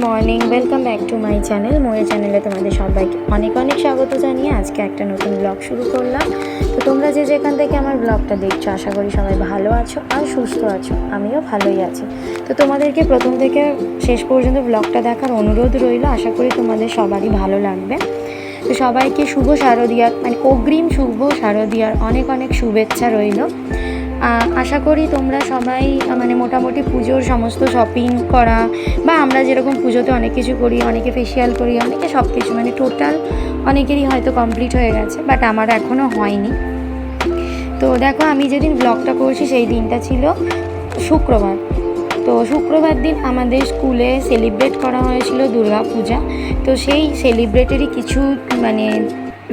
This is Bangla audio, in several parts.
Morning, welcome back to my channel. ময়ের চ্যানেলে তোমাদের সবাইকে অনেক অনেক স্বাগত জানিয়ে আজকে একটা নতুন ব্লগ শুরু করলাম। তো তোমরা যে যেখান থেকে আমার ব্লগটা দেখছো, আশা করি সবাই ভালো আছো আর সুস্থ আছো। আমিও ভালোই আছি। তো তোমাদেরকে প্রথম থেকে শেষ পর্যন্ত ব্লগটা দেখার অনুরোধ রইল। আশা করি তোমাদের সবারই ভালো লাগবে। তো সবাইকে শুভ শারদীয়ার অগ্রিম শুভ শারদীয়ার অনেক অনেক শুভেচ্ছা রইল। আশা করি তোমরা সবাই মোটামুটি পুজোর সমস্ত শপিং করা বা আমরা যেরকম পুজোতে অনেক কিছু করি, অনেকে ফেসিয়াল করি, অনেকে সব কিছু টোটাল অনেকেরই হয়তো কমপ্লিট হয়ে গেছে, বাট আমার এখনও হয়নি। তো দেখো, আমি যেদিন ব্লগটা করছি সেই দিনটা ছিল শুক্রবার। তো শুক্রবার দিন আমাদের স্কুলে সেলিব্রেট করা হয়েছিল দুর্গা পূজা। তো সেই সেলিব্রেটেরই কিছু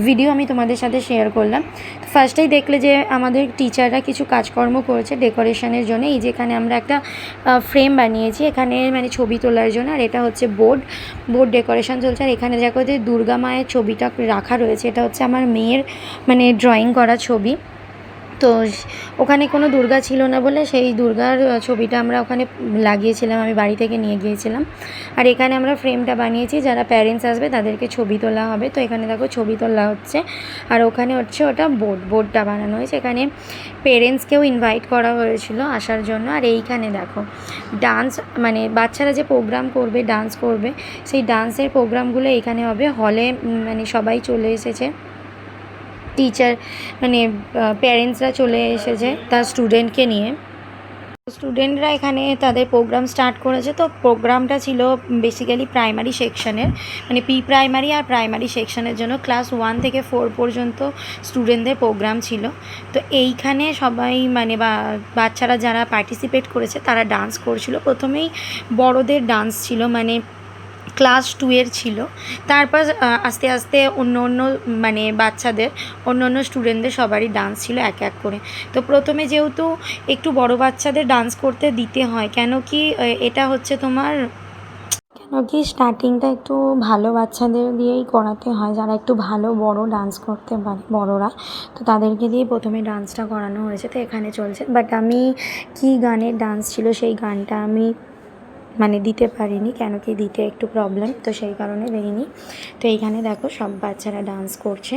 ভিডিও আমি তোমাদের সাথে শেয়ার করলাম। তো ফার্স্টেই দেখলে যে আমাদের টিচাররা কিছু কাজকর্ম করেছে ডেকোরেশনের জন্য। এই যেখানে আমরা একটা ফ্রেম বানিয়েছি এখানে ছবি তোলার জন্য, আর এটা হচ্ছে বোর্ড ডেকোরেশন চলছে। আর এখানে দেখো যে দুর্গা মায়ের ছবিটা রাখা রয়েছে, এটা হচ্ছে আমার মেয়ের ড্রয়িং করা ছবি। তো ওখানে কোনো দুর্গা ছিল না বলে সেই দুর্গার ছবিটা আমরা ওখানে লাগিয়েছিলাম, আমি বাড়ি থেকে নিয়ে গিয়েছিলাম। আর এখানে আমরা ফ্রেমটা বানিয়েছি, যারা প্যারেন্টস আসবে তাদেরকে ছবি তোলা হবে। তো এখানে দেখো ছবি তোলা হচ্ছে, আর ওখানে হচ্ছে ওটা বোর্ডটা বানানো হয়েছে। এখানে পেরেন্টসকেও ইনভাইট করা হয়েছিল আসার জন্য। আর এইখানে দেখো ডান্স, বাচ্চারা যে প্রোগ্রাম করবে, ডান্স করবে, সেই ডান্সের প্রোগ্রামগুলো এখানে হবে হলে। সবাই চলে এসেছে, টিচার প্যারেন্টসরা চলে এসেছে তার স্টুডেন্টকে নিয়ে। স্টুডেন্টরা এখানে তাদের প্রোগ্রাম স্টার্ট করেছে। তো প্রোগ্রামটা ছিল বেসিক্যালি প্রাইমারি সেকশনের, প্রি প্রাইমারি আর প্রাইমারি সেকশনের জন্য ক্লাস 1 থেকে 4 পর্যন্ত স্টুডেন্টদের প্রোগ্রাম ছিল। তো এইখানে সবাই বাচ্চারা যারা পার্টিসিপেট করেছে তারা ডান্স করছিল। প্রথমেই বড়দের ডান্স ছিল, ক্লাস 2 ছিল। তারপর আস্তে আস্তে অন্য বাচ্চাদের, অন্য স্টুডেন্টদের সবারই ডান্স ছিল এক এক করে। তো প্রথমে যেহেতু একটু বড় বাচ্চাদের ডান্স করতে দিতে হয়, কেন কি এটা হচ্ছে স্টার্টিংটা একটু ভালো বাচ্চাদের দিয়েই করাতে হয়, যারা একটু ভালো বড় ডান্স করতে পারে বড়রা। তো তাদেরকে দিয়ে প্রথমে ডান্সটা করানো হয়েছে। তো এখানে চলছে, বাট আমি কি গানের ডান্স ছিল সেই গানটা আমি দিতে পারিনি, কেন কি দিতে একটু প্রবলেম, তো সেই কারণে দিইনি। তো এইখানে দেখো সব বাচ্চারা ডান্স করছে।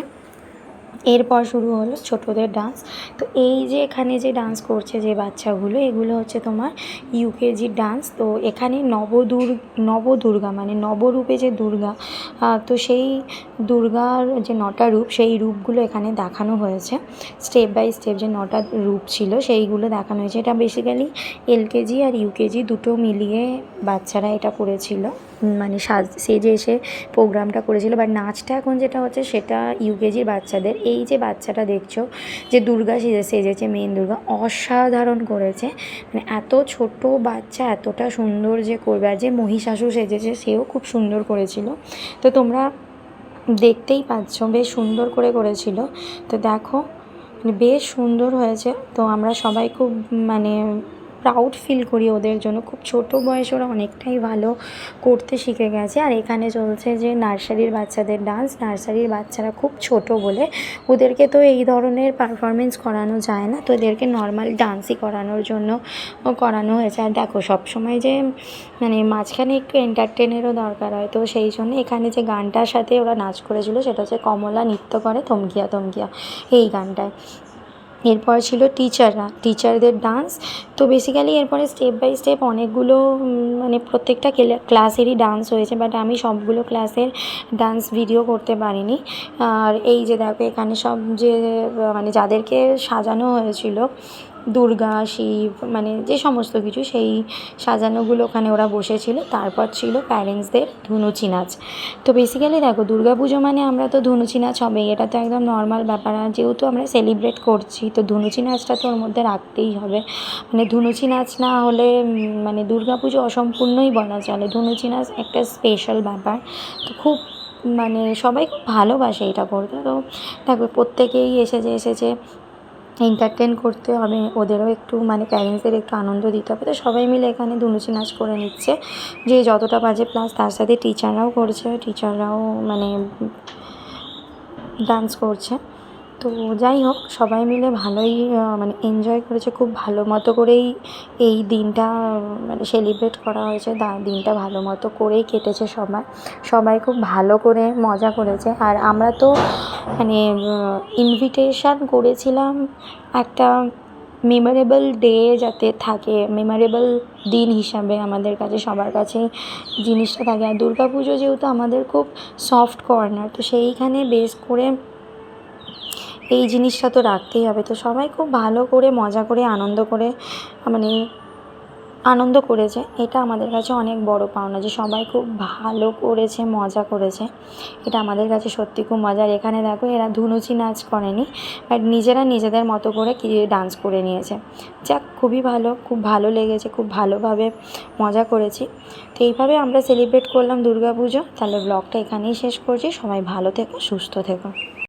এরপর শুরু হলো ছোটদের ডান্স। তো এই যে এখানে যে ডান্স করছে যে বাচ্চাগুলো, এগুলো হচ্ছে তোমার ইউকেজির ডান্স। তো এখানে নবদুর্গা নবরূপে যে দুর্গা, তো সেই দুর্গার যে 9টা রূপ, সেই রূপগুলো এখানে দেখানো হয়েছে। স্টেপ বাই স্টেপ যে 9টা রূপ ছিল সেইগুলো দেখানো হয়েছে। এটা বেসিক্যালি এলকেজি আর ইউকেজি দুটো মিলিয়ে বাচ্চারা এটা করেছিল, সেজে এসে প্রোগ্রামটা করেছিল। বাট নাচটা এখন যেটা হচ্ছে সেটা ইউকেজির বাচ্চাদের। এই যে বাচ্চাটা দেখছো যে দুর্গা সেজেছে, মেন দুর্গা, অসাধারণ করেছে। এত ছোট বাচ্চা এতটা সুন্দর যে করবে। আর যে মহিষাসুর সেজেছে সেও খুব সুন্দর করেছিল। তো তোমরা দেখতেই পাচ্ছ বেশ সুন্দর করেছিল। তো দেখো বেশ সুন্দর হয়েছে। তো আমরা সবাই খুব প্রাউড ফিল করি ওদের জন্য। খুব ছোট বয়সে ওরা অনেকটাই ভালো করতে শিখে গেছে। আর এখানে চলছে যে নার্সারির বাচ্চাদের ডান্স। নার্সারির বাচ্চারা খুব ছোট বলে ওদেরকে তো এই ধরনের পারফরমেন্স করানো যায় না, তো এদেরকে নর্মাল ডান্সই করানোর জন্য করানো হয়েছে। আর দেখো সবসময় যে মাঝখানে একটু এন্টারটেনেরও দরকার হয়, তো সেই জন্য এখানে যে গানটার সাথে ওরা নাচ করেছিল সেটা হচ্ছে কমলা নৃত্য করে থমকিয়া থমকিয়া, এই গানটায়। এরপর ছিল টিচারদের ডান্স। তো বেসিক্যালি এরপরে স্টেপ বাই স্টেপ অনেকগুলো প্রত্যেকটা ক্লাসেরই ডান্স হয়েছে, বাট আমি সবগুলো ক্লাসের ডান্স ভিডিও করতে পারিনি। আর এই যে দেখো এখানে সব যে যাদেরকে সাজানো হয়েছিল, দুর্গা, শিব, যে সমস্ত কিছু সেই সাজানোগুলো ওখানে ওরা বসেছিল। তারপর ছিল প্যারেন্টসদের ধুনুচি নাচ। তো বেসিক্যালি দেখো দুর্গা পুজো আমরা তো ধুনুচি নাচ হবেই, এটা তো একদম নর্মাল ব্যাপার। আর যেহেতু আমরা সেলিব্রেট করছি তো ধুনুচি নাচটা তো ওর মধ্যে রাখতেই হবে। ধুনুচি নাচ না হলে দুর্গা পুজো অসম্পূর্ণই বলা চলে। ধুনুচি নাচ একটা স্পেশাল ব্যাপার। তো খুব সবাই খুব ভালোবাসে এটা করতে। তো দেখো প্রত্যেকেই এসেছে এন্টারটেন করতে হবে, ওদেরও একটু প্যারেন্টসদের একটু আনন্দ দিতে হবে। তো সবাই মিলে এখানে ধুনুচি নাচ করে নিচ্ছে যে যতটা বাজে, প্লাস তার সাথে টিচাররাও করছে, টিচাররাও ডান্স করছে। তো যাই হোক, সবাই মিলে ভালোই মানে এনজয় করেছে, খুব ভালো মতো করেই এই দিনটা মানে সেলিব্রেট করা হয়েছে। দিনটা ভালো মতো করেই কেটেছে সবার, সবাই খুব ভালো করে মজা করেছে। আর আমরা তো মানে ইনভিটেশান করেছিলাম একটা মেমোরেবল ডে যাতে থাকে, মেমোরেবল দিন হিসাবে আমাদের কাছে সবার কাছেই জিনিসটা থাকে। আর দুর্গা পুজো যেহেতু আমাদের খুব সফট কর্নার, তো সেইখানে বেস করে এই জিনিসটা তো রাখতেই হবে। তো সবাই খুব ভালো করে মজা করে আনন্দ করে মানে আনন্দ করেছে। এটা আমাদের কাছে অনেক বড় পাওনা যে সবাই খুব ভালো করেছে, মজা করেছে। এটা আমাদের কাছে সত্যি খুব মজার। এখানে দেখো এরা ধুনুচি নাচ করেনি, বাট নিজেরা নিজেদের মতো করে কি ডান্স করে নিয়েছে। যাক, খুবই ভালো, খুব ভালো লেগেছে, খুব ভালোভাবে মজা করেছি। তো এইভাবে আমরা সেলিব্রেট করলাম দুর্গা পুজো। তাহলে ব্লগটা এখানেই শেষ করছি। সবাই ভালো থেকো, সুস্থ থেকো।